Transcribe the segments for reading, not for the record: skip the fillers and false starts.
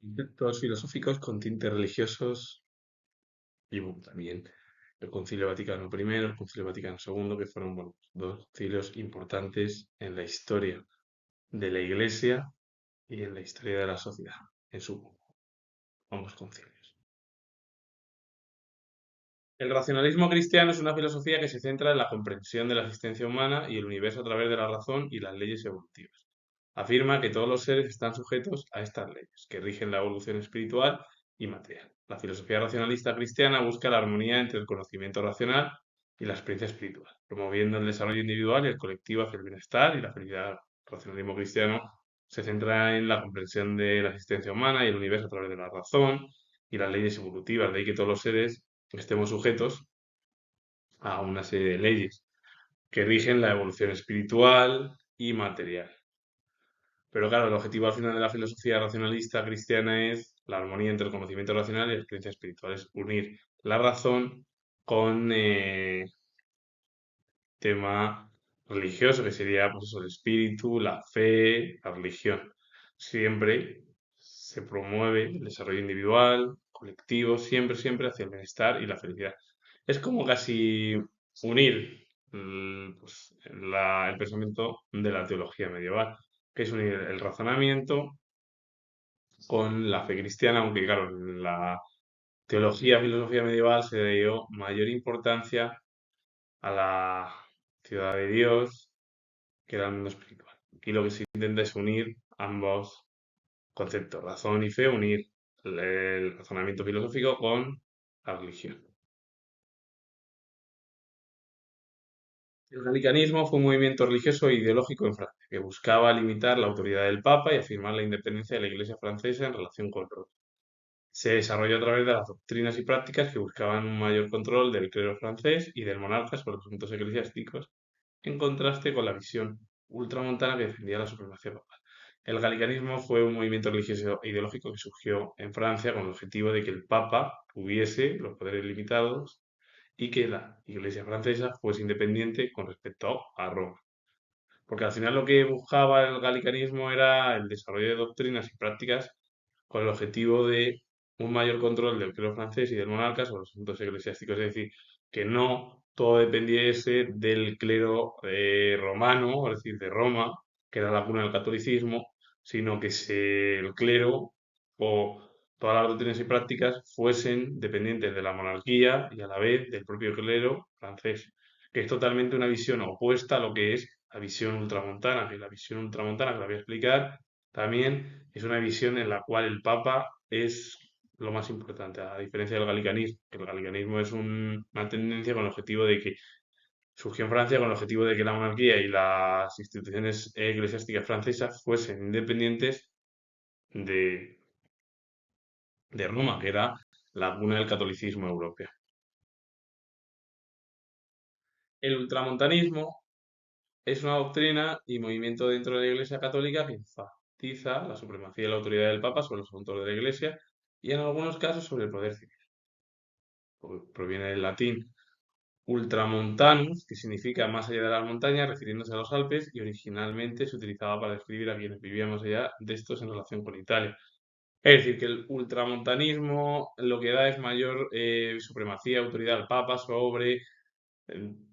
Conceptos filosóficos con tintes religiosos y bueno, también el Concilio Vaticano I, el Concilio Vaticano II, que fueron bueno, dos concilios importantes en la historia de la Iglesia y en la historia de la sociedad, en su ambos concilios. El racionalismo cristiano es una filosofía que se centra en la comprensión de la existencia humana y el universo a través de la razón y las leyes evolutivas. Afirma que todos los seres están sujetos a estas leyes, que rigen la evolución espiritual y material. La filosofía racionalista cristiana busca la armonía entre el conocimiento racional y la experiencia espiritual, promoviendo el desarrollo individual y el colectivo hacia el bienestar y la felicidad. El racionalismo cristiano se centra en la comprensión de la existencia humana y el universo a través de la razón y las leyes evolutivas, de ahí que todos los seres estemos sujetos a una serie de leyes que rigen la evolución espiritual y material. Pero claro, el objetivo al final de la filosofía racionalista cristiana es la armonía entre el conocimiento racional y la experiencia espiritual, es unir la razón con tema religioso, que sería pues eso, el espíritu, la fe, la religión. Siempre se promueve el desarrollo individual, colectivo, siempre hacia el bienestar y la felicidad. Es como casi unir pues, el pensamiento de la teología medieval, que es unir el razonamiento con la fe cristiana, aunque claro, en la teología, filosofía medieval se le dio mayor importancia a la ciudad de Dios, que era el mundo espiritual. Aquí lo que se intenta es unir ambos conceptos, razón y fe, unir el razonamiento filosófico con la religión. El gallicanismo fue un movimiento religioso e ideológico en Francia, que buscaba limitar la autoridad del Papa y afirmar la independencia de la Iglesia francesa en relación con Roma. Se desarrolló a través de las doctrinas y prácticas que buscaban un mayor control del clero francés y del monarca sobre los asuntos eclesiásticos, en contraste con la visión ultramontana que defendía la supremacía papal. El galicanismo fue un movimiento religioso e ideológico que surgió en Francia con el objetivo de que el Papa tuviese los poderes limitados y que la Iglesia francesa fuese independiente con respecto a Roma. Porque al final lo que buscaba el galicanismo era el desarrollo de doctrinas y prácticas con el objetivo de un mayor control del clero francés y del monarca sobre los asuntos eclesiásticos, es decir, que no todo dependiese del clero romano, es decir, de Roma, que era la cuna del catolicismo, sino que el clero o todas las doctrinas y prácticas fuesen dependientes de la monarquía y a la vez del propio clero francés, que es totalmente una visión opuesta a lo que es la visión ultramontana, que la visión ultramontana, que la voy a explicar, también es una visión en la cual el Papa es lo más importante, a diferencia del galicanismo, que el galicanismo es una tendencia con el objetivo de que surgió en Francia con el objetivo de que la monarquía y las instituciones eclesiásticas francesas fuesen independientes de, de Roma, que era la cuna del catolicismo europeo. El ultramontanismo es una doctrina y movimiento dentro de la Iglesia Católica que enfatiza la supremacía y la autoridad del Papa sobre los asuntos de la Iglesia y en algunos casos sobre el poder civil. Proviene del latín ultramontanus, que significa más allá de las montañas, refiriéndose a los Alpes, y originalmente se utilizaba para describir a quienes vivían más allá de estos en relación con Italia. Es decir, que el ultramontanismo lo que da es mayor supremacía, autoridad al Papa sobre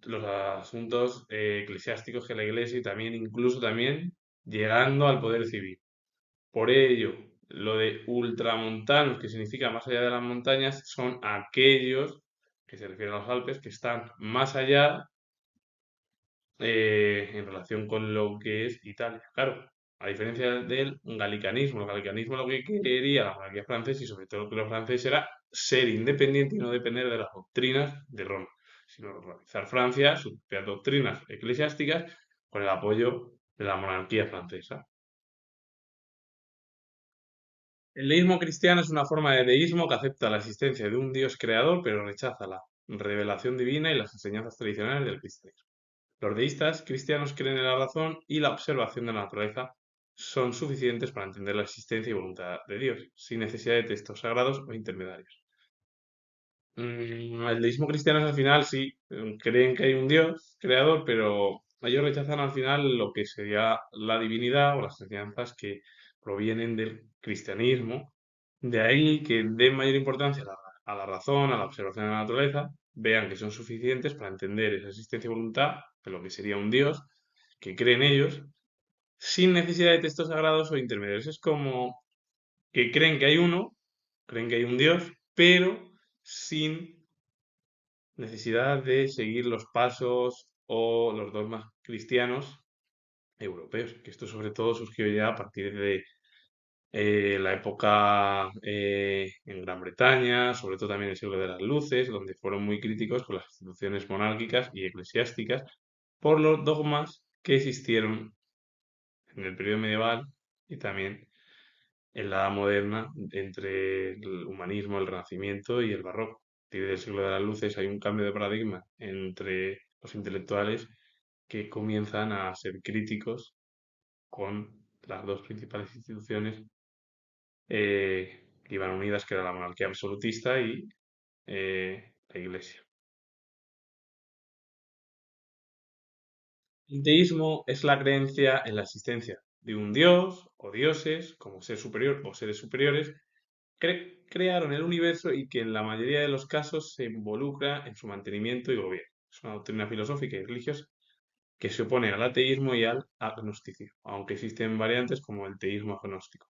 los asuntos eclesiásticos que la Iglesia y también, incluso también, llegando al poder civil. Por ello, lo de ultramontanos, que significa más allá de las montañas, son aquellos que se refieren a los Alpes, que están más allá en relación con lo que es Italia. Claro, a diferencia del galicanismo, el galicanismo lo que quería la monarquía francesa y sobre todo los franceses era ser independiente y no depender de las doctrinas de Roma, sino organizar Francia, sus propias doctrinas eclesiásticas, con el apoyo de la monarquía francesa. El deísmo cristiano es una forma de deísmo que acepta la existencia de un Dios creador, pero rechaza la revelación divina y las enseñanzas tradicionales del cristianismo. Los deístas cristianos creen en la razón y la observación de la naturaleza son suficientes para entender la existencia y voluntad de Dios, sin necesidad de textos sagrados o intermediarios. El deísmo cristiano es al final, sí, creen que hay un Dios creador, pero ellos rechazan al final lo que sería la divinidad o las enseñanzas que provienen del cristianismo De ahí que den mayor importancia a la razón, a la observación de la naturaleza, vean que son suficientes para entender esa existencia y voluntad de lo que sería un Dios, que creen ellos, sin necesidad de textos sagrados o intermediarios. Es como que creen que hay uno, creen que hay un Dios, pero sin necesidad de seguir los pasos o los dogmas cristianos europeos, que esto sobre todo surgió ya a partir de la época en Gran Bretaña, sobre todo también el siglo de las Luces, donde fueron muy críticos con las instituciones monárquicas y eclesiásticas por los dogmas que existieron en el periodo medieval y también en la edad moderna entre el humanismo, el Renacimiento y el Barroco. A partir del siglo de las Luces hay un cambio de paradigma entre los intelectuales que comienzan a ser críticos con las dos principales instituciones que iban unidas, que era la monarquía absolutista y la Iglesia. El teísmo es la creencia en la existencia de un dios o dioses como ser superior o seres superiores que crearon el universo y que en la mayoría de los casos se involucra en su mantenimiento y gobierno. Es una doctrina filosófica y religiosa que se opone al ateísmo y al agnosticismo, aunque existen variantes como el teísmo agnóstico.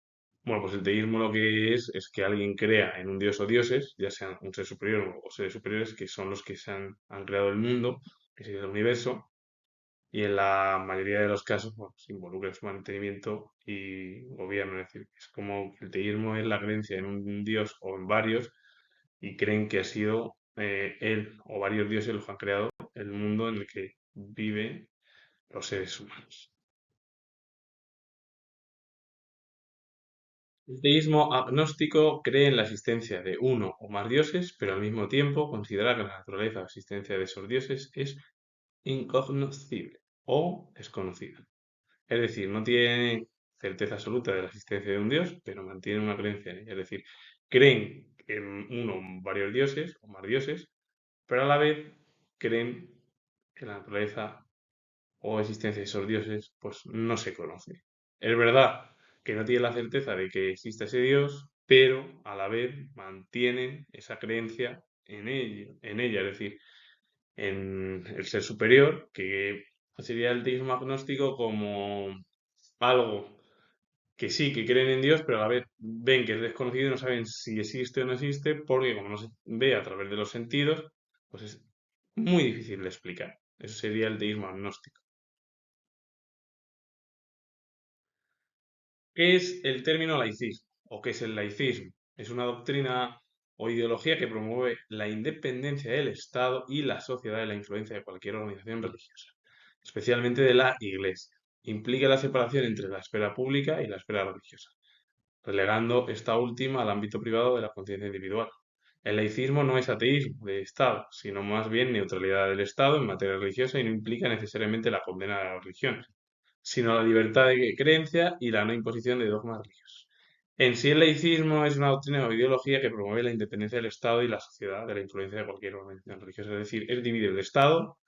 Bueno, pues el teísmo lo que es que alguien crea en un dios o dioses, ya sean un ser superior o seres superiores, que son los que han creado el mundo, que es el universo, y en la mayoría de los casos, bueno, se involucra en su mantenimiento y gobierno. Es decir, es como que el teísmo es la creencia en un dios o en varios, y creen que ha sido él o varios dioses los que han creado el mundo en el que viven los seres humanos. El teísmo agnóstico cree en la existencia de uno o más dioses, pero al mismo tiempo considera que la naturaleza o existencia de esos dioses es incognoscible o desconocida. Es decir, no tiene certeza absoluta de la existencia de un dios, pero mantiene una creencia en ella. Es decir, creen en uno o varios dioses o más dioses, pero a la vez creen que la naturaleza o existencia de esos dioses, pues no se conoce. Es verdad que no tienen la certeza de que existe ese dios, pero a la vez mantienen esa creencia en ella, es decir, en el ser superior, que sería el teísmo agnóstico como algo que sí, que creen en Dios, pero a la vez ven que es desconocido y no saben si existe o no existe, porque como no se ve a través de los sentidos, pues es muy difícil de explicar. Eso sería el teísmo agnóstico. ¿Qué es el término laicismo o qué es el laicismo? Es una doctrina o ideología que promueve la independencia del Estado y la sociedad de la influencia de cualquier organización religiosa, especialmente de la Iglesia. Implica la separación entre la esfera pública y la esfera religiosa, relegando esta última al ámbito privado de la conciencia individual. El laicismo no es ateísmo de Estado, sino más bien neutralidad del Estado en materia religiosa y no implica necesariamente la condena de la religión, sino la libertad de creencia y la no imposición de dogmas religiosos. En sí, el laicismo es una doctrina o ideología que promueve la independencia del Estado y la sociedad de la influencia de cualquier organización religiosa. Es decir, es dividir el Estado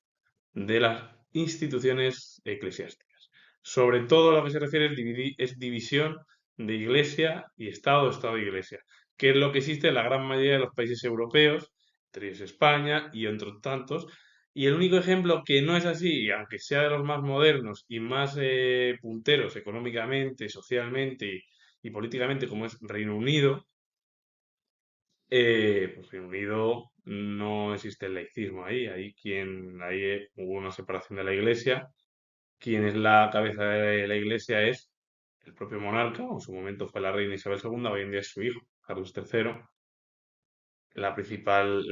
de las instituciones eclesiásticas. Sobre todo lo que se refiere es división de Iglesia y Estado, Estado e Iglesia, que es lo que existe en la gran mayoría de los países europeos, entre ellos España y otros tantos. Y el único ejemplo que no es así, y aunque sea de los más modernos y más punteros económicamente, socialmente y políticamente, como es Reino Unido, pues Reino Unido no existe el laicismo ahí. Ahí hubo una separación de la Iglesia. Quien es la cabeza de la Iglesia es el propio monarca, o en su momento fue la reina Isabel II, hoy en día es su hijo, Carlos III, la principal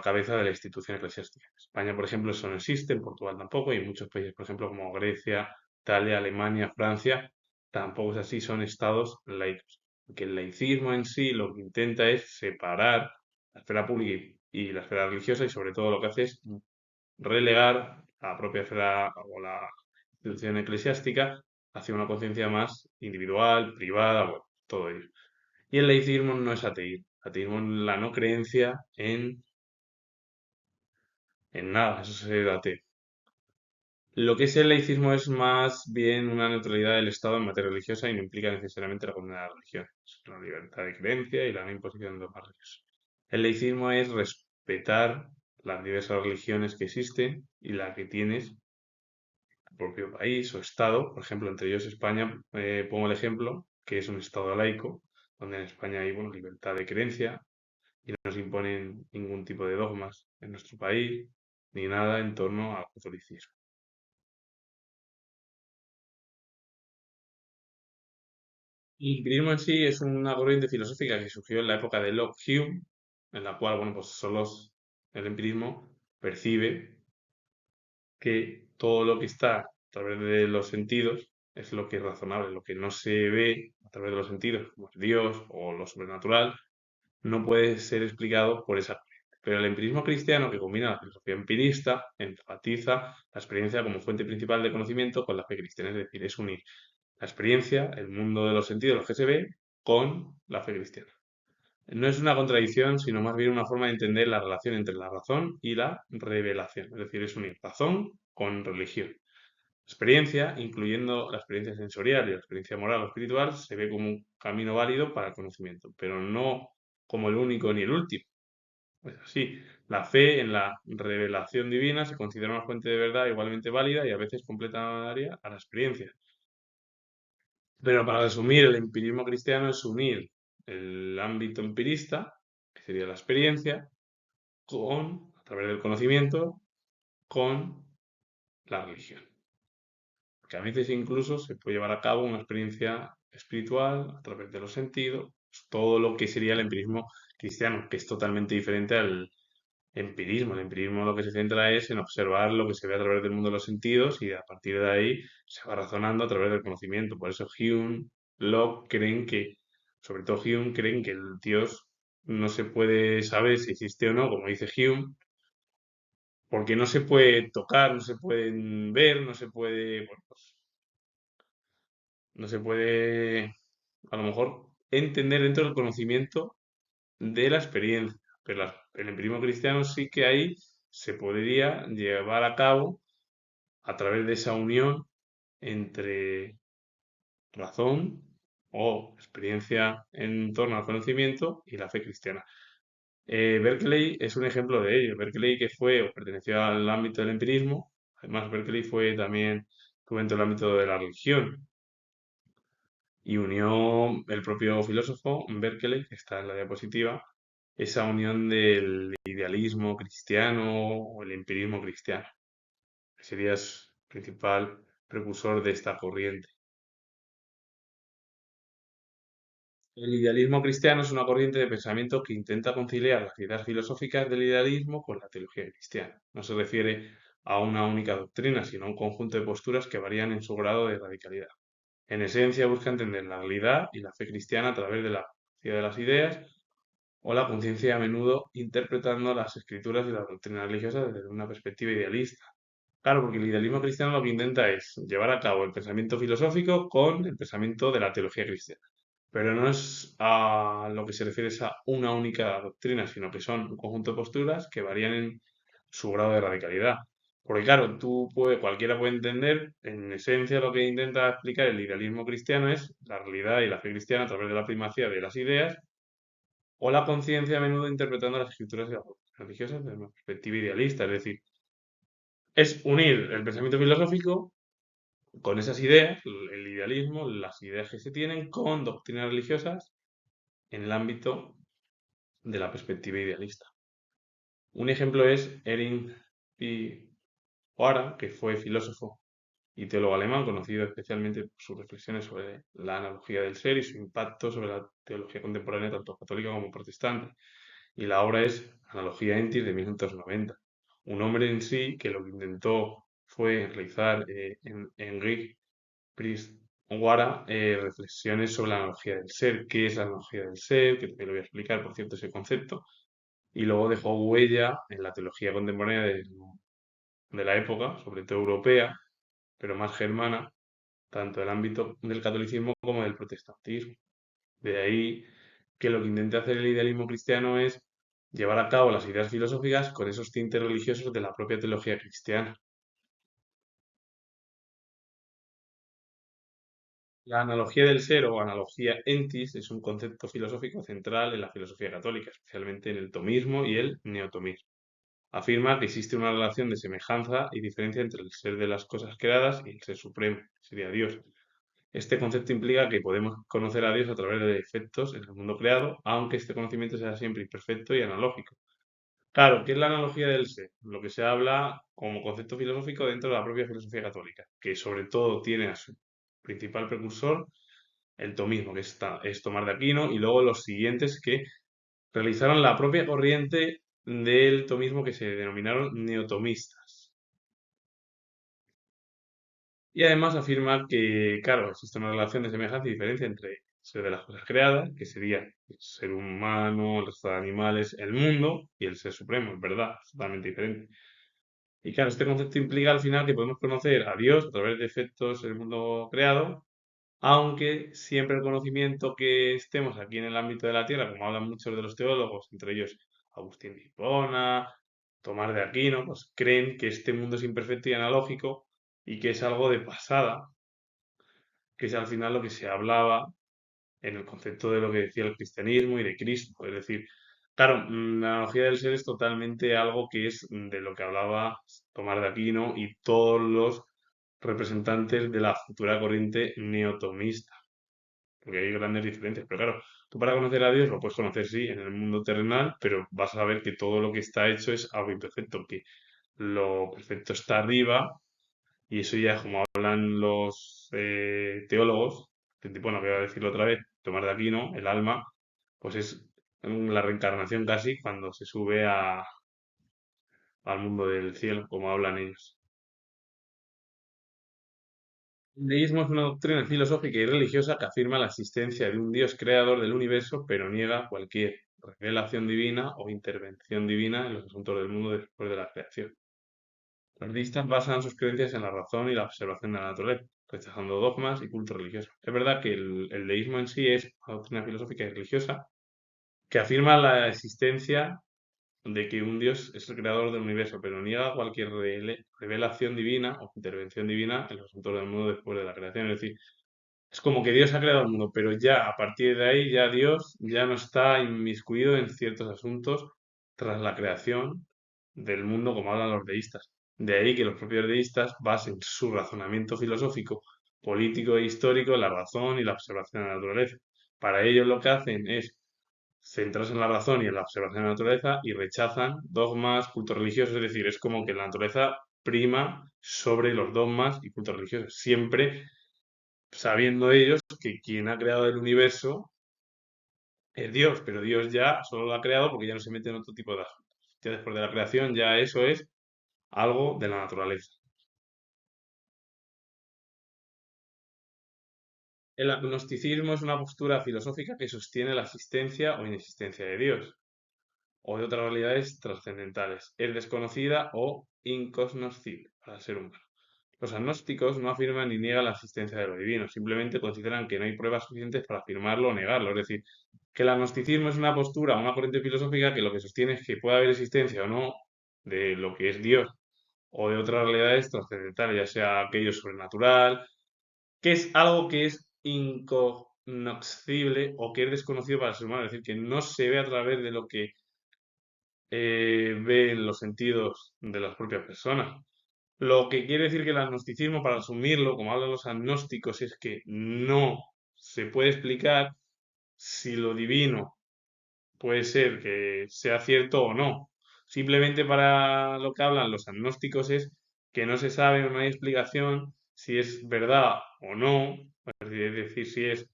cabeza de la institución eclesiástica. En España, por ejemplo, eso no existe, en Portugal tampoco, y en muchos países, por ejemplo, como Grecia, Italia, Alemania, Francia, tampoco es así, son estados laicos. Que el laicismo en sí lo que intenta es separar la esfera pública y la esfera religiosa, y sobre todo lo que hace es relegar a la propia esfera o la institución eclesiástica hacia una conciencia más individual, privada, bueno, todo ello. Y el laicismo no es ateísmo. Ateísmo es la no creencia en nada, eso es ser ateo. Lo que es el laicismo es más bien una neutralidad del Estado en materia religiosa y no implica necesariamente la condena de la religión. Es la libertad de creencia y la no imposición de dogmas religiosos. El laicismo es respetar las diversas religiones que existen y la que tienes tu propio país o Estado. Por ejemplo, entre ellos España, pongo el ejemplo, que es un Estado laico, donde en España hay, bueno, libertad de creencia y no nos imponen ningún tipo de dogmas en nuestro país, ni nada en torno al catolicismo. El empirismo en sí es una corriente filosófica que surgió en la época de Locke Hume, en la cual, bueno, pues solo el empirismo percibe que todo lo que está a través de los sentidos es lo que es razonable, lo que no se ve a través de los sentidos, como es Dios o lo sobrenatural, no puede ser explicado por esa corriente. Pero el empirismo cristiano, que combina la filosofía empirista, enfatiza la experiencia como fuente principal de conocimiento con la fe cristiana, es decir, es unir la experiencia, el mundo de los sentidos, lo que se ve, con la fe cristiana. No es una contradicción, sino más bien una forma de entender la relación entre la razón y la revelación. Es decir, es unir razón con religión. Experiencia, incluyendo la experiencia sensorial y la experiencia moral o espiritual, se ve como un camino válido para el conocimiento, pero no como el único ni el último. Es así. La fe en la revelación divina se considera una fuente de verdad igualmente válida y a veces complementaria a la experiencia. Pero para resumir, el empirismo cristiano es unir el ámbito empirista, que sería la experiencia, a través del conocimiento, con la religión. Porque a veces incluso se puede llevar a cabo una experiencia espiritual a través de los sentidos, pues todo lo que sería el empirismo cristiano, que es totalmente diferente al empirismo. El empirismo lo que se centra es en observar lo que se ve a través del mundo de los sentidos y a partir de ahí se va razonando a través del conocimiento. Por eso Hume, Locke creen que, sobre todo Hume, creen que el Dios no se puede saber si existe o no, como dice Hume, porque no se puede tocar, no se pueden ver, no se puede, bueno, pues, no se puede a lo mejor entender dentro del conocimiento de la experiencia. Pero el empirismo cristiano sí que ahí se podría llevar a cabo a través de esa unión entre razón o experiencia en torno al conocimiento y la fe cristiana. Berkeley es un ejemplo de ello. Berkeley, que fue o perteneció al ámbito del empirismo, además Berkeley fue también, estuvo dentro del ámbito de la religión y unió el propio filósofo Berkeley, que está en la diapositiva, esa unión del idealismo cristiano o el empirismo cristiano, que sería el principal precursor de esta corriente. El idealismo cristiano es una corriente de pensamiento que intenta conciliar las ideas filosóficas del idealismo con la teología cristiana. No se refiere a una única doctrina, sino a un conjunto de posturas que varían en su grado de radicalidad. En esencia, busca entender la realidad y la fe cristiana a través de la filosofía de las ideas o la conciencia, a menudo interpretando las escrituras y las doctrinas religiosas desde una perspectiva idealista. Claro, porque el idealismo cristiano lo que intenta es llevar a cabo el pensamiento filosófico con el pensamiento de la teología cristiana. Pero no es a lo que se refiere es a una única doctrina, sino que son un conjunto de posturas que varían en su grado de radicalidad. Porque claro, cualquiera puede entender, en esencia lo que intenta explicar el idealismo cristiano es la realidad y la fe cristiana a través de la primacía de las ideas o la conciencia a menudo interpretando las escrituras y las doctrinas religiosas desde una perspectiva idealista, es decir, es unir el pensamiento filosófico con esas ideas, el idealismo, las ideas que se tienen, con doctrinas religiosas en el ámbito de la perspectiva idealista. Un ejemplo es Erin P. Oara, que fue filósofo y teólogo alemán, conocido especialmente por sus reflexiones sobre la analogía del ser y su impacto sobre la teología contemporánea, tanto católica como protestante. Y la obra es Analogía Entis de 1990. Un hombre en sí que lo que intentó fue realizar en Enrique Priest Wara reflexiones sobre la analogía del ser, qué es la analogía del ser, que te lo voy a explicar, por cierto, ese concepto, y luego dejó huella en la teología contemporánea de la época, sobre todo europea, pero más germana, tanto del ámbito del catolicismo como del protestantismo. De ahí que lo que intenta hacer el idealismo cristiano es llevar a cabo las ideas filosóficas con esos tintes religiosos de la propia teología cristiana. La analogía del ser o analogía entis es un concepto filosófico central en la filosofía católica, especialmente en el tomismo y el neotomismo. Afirma que existe una relación de semejanza y diferencia entre el ser de las cosas creadas y el ser supremo, que sería Dios. Este concepto implica que podemos conocer a Dios a través de efectos en el mundo creado, aunque este conocimiento sea siempre imperfecto y analógico. Claro, ¿qué es la analogía del ser? Lo que se habla como concepto filosófico dentro de la propia filosofía católica, que sobre todo tiene a su principal precursor el tomismo, que es Tomás de Aquino, y luego los siguientes que realizaron la propia corriente del tomismo que se denominaron neotomistas. Y además afirma que, claro, existe una relación de semejanza y diferencia entre el ser de las cosas creadas, que sería el ser humano, el resto de animales, el mundo, y el ser supremo, es verdad, es totalmente diferente. Y claro, este concepto implica al final que podemos conocer a Dios a través de efectos en el mundo creado, aunque siempre el conocimiento que estemos aquí en el ámbito de la Tierra, como hablan muchos de los teólogos, entre ellos Agustín de Hipona, Tomás de Aquino, pues creen que este mundo es imperfecto y analógico y que es algo de pasada, que es al final lo que se hablaba en el concepto de lo que decía el cristianismo y de Cristo. Es decir, claro, la analogía del ser es totalmente algo que es de lo que hablaba Tomás de Aquino y todos los representantes de la futura corriente neotomista, porque hay grandes diferencias. Pero claro, tú para conocer a Dios lo puedes conocer, sí, en el mundo terrenal, pero vas a ver que todo lo que está hecho es algo imperfecto, que lo perfecto está arriba y eso ya, como hablan los teólogos, bueno, voy a decirlo otra vez, Tomás de Aquino, el alma, pues es la reencarnación casi cuando se sube al mundo del cielo, como hablan ellos. El deísmo es una doctrina filosófica y religiosa que afirma la existencia de un Dios creador del universo, pero niega cualquier revelación divina o intervención divina en los asuntos del mundo después de la creación. Los deístas basan sus creencias en la razón y la observación de la naturaleza, rechazando dogmas y culto religioso. Es verdad que el deísmo en sí es una doctrina filosófica y religiosa que afirma la existencia de que un Dios es el creador del universo, pero niega cualquier revelación divina o intervención divina en los asuntos del mundo después de la creación. Es decir, es como que Dios ha creado el mundo, pero ya a partir de ahí ya Dios ya no está inmiscuido en ciertos asuntos tras la creación del mundo como hablan los deístas. De ahí que los propios deístas basen su razonamiento filosófico, político e histórico en la razón y la observación de la naturaleza. Para ellos lo que hacen es centrarse en la razón y en la observación de la naturaleza y rechazan dogmas, cultos religiosos, es decir, es como que la naturaleza prima sobre los dogmas y cultos religiosos, siempre sabiendo ellos que quien ha creado el universo es Dios, pero Dios ya solo lo ha creado porque ya no se mete en otro tipo de asuntos. Ya después de la creación ya eso es algo de la naturaleza. El agnosticismo es una postura filosófica que sostiene la existencia o inexistencia de Dios o de otras realidades trascendentales. Es desconocida o incognoscible para el ser humano. Los agnósticos no afirman ni niegan la existencia de lo divino, simplemente consideran que no hay pruebas suficientes para afirmarlo o negarlo. Es decir, que el agnosticismo es una postura, una corriente filosófica que lo que sostiene es que puede haber existencia o no de lo que es Dios o de otras realidades trascendentales, ya sea aquello sobrenatural, que es algo que es incognoscible o que es desconocido para el ser humano, es decir, que no se ve a través de lo que ven los sentidos de las propias personas. Lo que quiere decir que el agnosticismo, para asumirlo, como hablan los agnósticos, es que no se puede explicar si lo divino puede ser que sea cierto o no. Simplemente para lo que hablan los agnósticos es que no se sabe, no hay explicación si es verdad o no, es decir,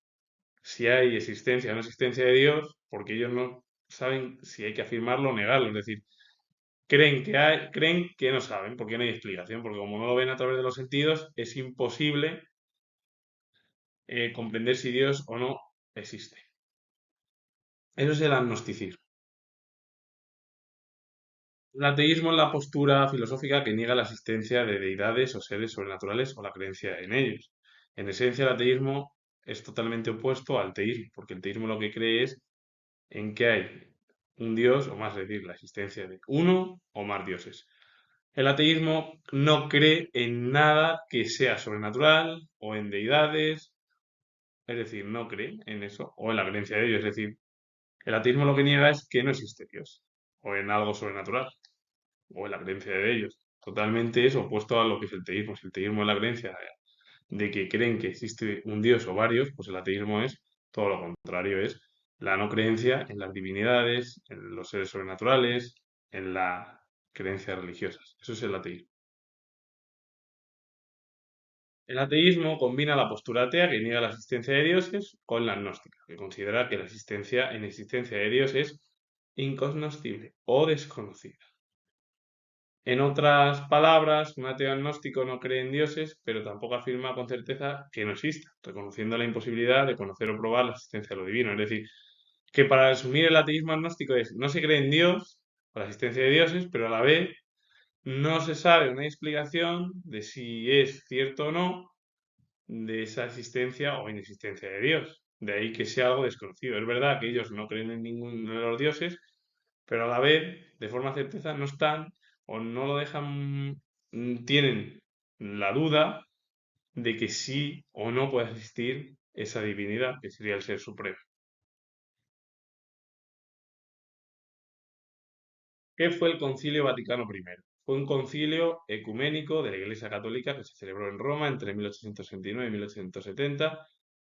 si hay existencia o no existencia de Dios, porque ellos no saben si hay que afirmarlo o negarlo. Es decir, creen que no saben, porque no hay explicación, porque como no lo ven a través de los sentidos, es imposible comprender si Dios o no existe. Eso es el agnosticismo. El ateísmo es la postura filosófica que niega la existencia de deidades o seres sobrenaturales o la creencia en ellos. En esencia, el ateísmo es totalmente opuesto al teísmo, porque el teísmo lo que cree es en que hay un Dios, o más, es decir, la existencia de uno o más dioses. El ateísmo no cree en nada que sea sobrenatural o en deidades es decir, no cree en eso, o en la creencia de Dios. Es decir, el ateísmo lo que niega es que no existe Dios, o en algo sobrenatural, o en la creencia de ellos. Totalmente es opuesto a lo que es el teísmo. Si el teísmo es la creencia de que creen que existe un Dios o varios, pues el ateísmo es todo lo contrario, es la no creencia en las divinidades, en los seres sobrenaturales, en las creencias religiosas. Eso es el ateísmo. El ateísmo combina la postura atea que niega la existencia de dioses con la agnóstica, que considera que la inexistencia de Dios es incognoscible o desconocida. En otras palabras, un ateo agnóstico no cree en dioses, pero tampoco afirma con certeza que no exista, reconociendo la imposibilidad de conocer o probar la existencia de lo divino. Es decir, que para resumir el ateísmo agnóstico es no se cree en Dios o la existencia de dioses, pero a la vez no se sabe una explicación de si es cierto o no de esa existencia o inexistencia de Dios. De ahí que sea algo desconocido. Es verdad que ellos no creen en ninguno de los dioses, pero a la vez, de forma certeza, no están o no lo dejan, tienen la duda de que sí o no puede existir esa divinidad, que sería el ser supremo. ¿Qué fue el Concilio Vaticano I? Fue un concilio ecuménico de la Iglesia Católica que se celebró en Roma entre 1869 y 1870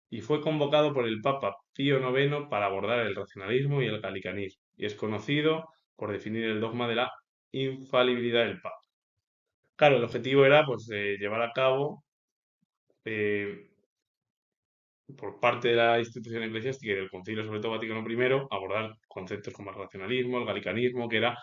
y fue convocado por el Papa Pío IX para abordar el racionalismo y el galicanismo, y es conocido por definir el dogma de la infalibilidad del Papa. Claro, el objetivo era pues llevar a cabo eh, por parte de la institución eclesiástica y del Concilio, sobre todo Vaticano I, abordar conceptos como el racionalismo, el galicanismo, que era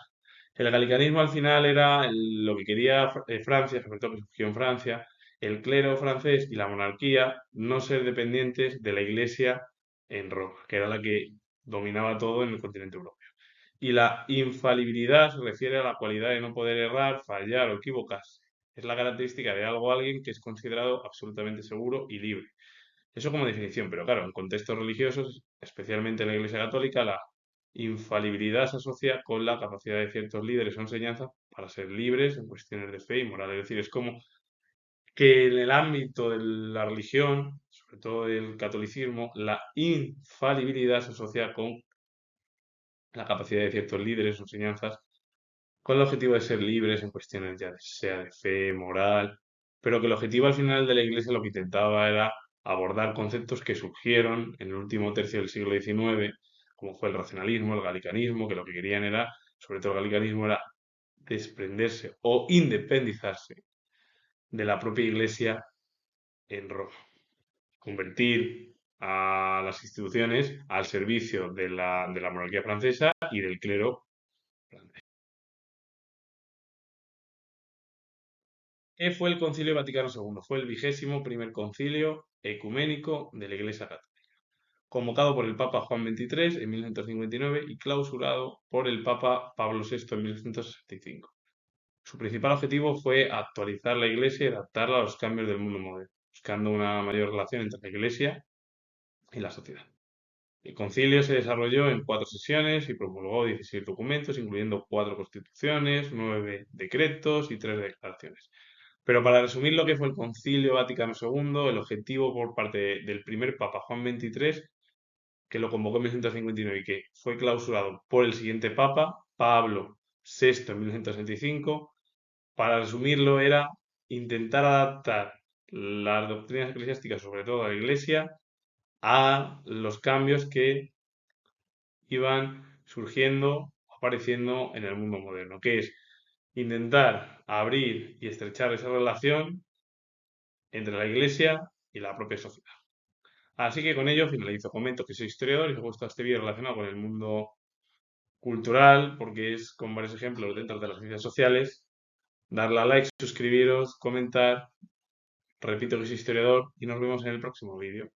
el galicanismo al final era lo que quería Francia, sobre todo que surgió en Francia, el clero francés y la monarquía no ser dependientes de la Iglesia en Roma, que era la que dominaba todo en el continente europeo. Y la infalibilidad se refiere a la cualidad de no poder errar, fallar o equivocarse. Es la característica de algo o alguien que es considerado absolutamente seguro y libre. Eso como definición, pero claro, en contextos religiosos, especialmente en la Iglesia Católica, la infalibilidad se asocia con la capacidad de ciertos líderes o enseñanzas para ser libres en cuestiones de fe y moral. Es decir, es como que en el ámbito de la religión, sobre todo del catolicismo, la infalibilidad se asocia con la capacidad de ciertos líderes o enseñanzas con el objetivo de ser libres en cuestiones ya sea de fe, moral, pero que el objetivo al final de la Iglesia lo que intentaba era abordar conceptos que surgieron en el último tercio del siglo XIX, como fue el racionalismo, el galicanismo, que lo que querían era, sobre todo el galicanismo, era desprenderse o independizarse de la propia Iglesia en Roma, convertir a las instituciones al servicio de la monarquía francesa y del clero francés. ¿Qué fue el Concilio Vaticano II? Fue el 21º concilio ecuménico de la Iglesia Católica, convocado por el Papa Juan XXIII en 1959 y clausurado por el Papa Pablo VI en 1965. Su principal objetivo fue actualizar la Iglesia y adaptarla a los cambios del mundo moderno, buscando una mayor relación entre la Iglesia y la sociedad. El concilio se desarrolló en 4 sesiones y promulgó 16 documentos, incluyendo 4 constituciones, 9 decretos y 3 declaraciones. Pero para resumir lo que fue el Concilio Vaticano II, el objetivo por parte del primer Papa Juan XXIII, que lo convocó en 1959 y que fue clausurado por el siguiente Papa, Pablo VI en 1965, para resumirlo era intentar adaptar las doctrinas eclesiásticas, sobre todo a la Iglesia, a los cambios que iban surgiendo, apareciendo en el mundo moderno, que es intentar abrir y estrechar esa relación entre la Iglesia y la propia sociedad. Así que con ello finalizo. Comento que soy historiador y os ha gustado este vídeo relacionado con el mundo cultural, porque es con varios ejemplos dentro de las ciencias sociales. Darle a like, suscribiros, comentar. Repito que soy historiador y nos vemos en el próximo vídeo.